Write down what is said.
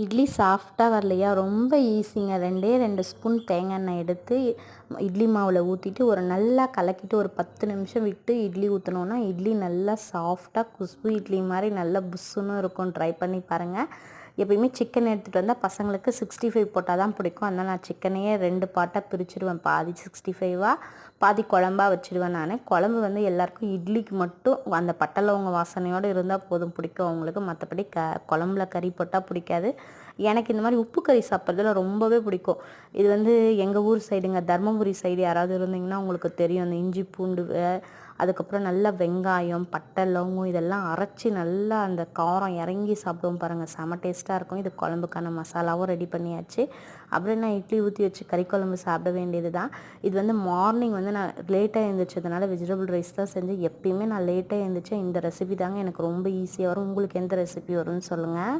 இட்லி சாஃப்ட்டா வரலையா, ரொம்ப ஈஸிங்க. 2 ஸ்பூன் தேங்காய் எண்ணெய் எடுத்து இட்லி மாவில் ஊற்றிட்டு நல்லா கலக்கிட்டு ஒரு 10 நிமிஷம் விட்டு இட்லி ஊற்றினோன்னா இட்லி நல்லா சாஃப்டாக குஸ்பு இட்லி மாதிரி நல்லா புஸ்ஸுன்னு இருக்கும். ட்ரை பண்ணி பாருங்கள். எப்பயுமே சிக்கன் எடுத்துகிட்டு வந்தால் பசங்களுக்கு 65 போட்டால் தான் பிடிக்கும். அதனால் நான் சிக்கனையே 2 பார்ட்டாக பிரிச்சுடுவேன். பாதி 65ஆக பாதி குழம்பா வச்சுடுவேன். நான் குழம்பு எல்லாருக்கும் இட்லிக்கு மட்டும் அந்த பட்டை லவங்க வாசனையோடு இருந்தால் போதும், பிடிக்கும் அவங்களுக்கு. மற்றபடி குழம்புல கறி போட்டால் பிடிக்காது. எனக்கு இந்த மாதிரி உப்பு கறி சாப்பிட்றதுல ரொம்பவே பிடிக்கும். இது எங்கள் ஊர் சைடுங்க, தர்மபுரி சைடு யாராவது இருந்தீங்கன்னா உங்களுக்கு தெரியும். அந்த இஞ்சி பூண்டு அதுக்கப்புறம் நல்லா வெங்காயம் பட்டை லவங்கம் இதெல்லாம் அரைச்சி நல்லா அந்த காரம் இறங்கி சாப்பிடுவோம் பாருங்கள், செம டேஸ்ட்டாக இருக்கும். இது குழம்புக்கான மசாலாவும் ரெடி பண்ணியாச்சு. அப்புறம் நான் இட்லி ஊற்றி வச்சு கறி குழம்பு சாப்பிட வேண்டியது தான். இது மார்னிங் நான் லேட்டாக எழுந்திரிச்சதுனால வெஜிடபிள் ரைஸ் தான் செஞ்சு. எப்பயுமே நான் லேட்டாக எழுந்திரிச்சேன். இந்த ரெசிபி தாங்க எனக்கு ரொம்ப ஈஸியாக வரும். உங்களுக்கு எந்த ரெசிபி வரும்னு சொல்லுங்கள்.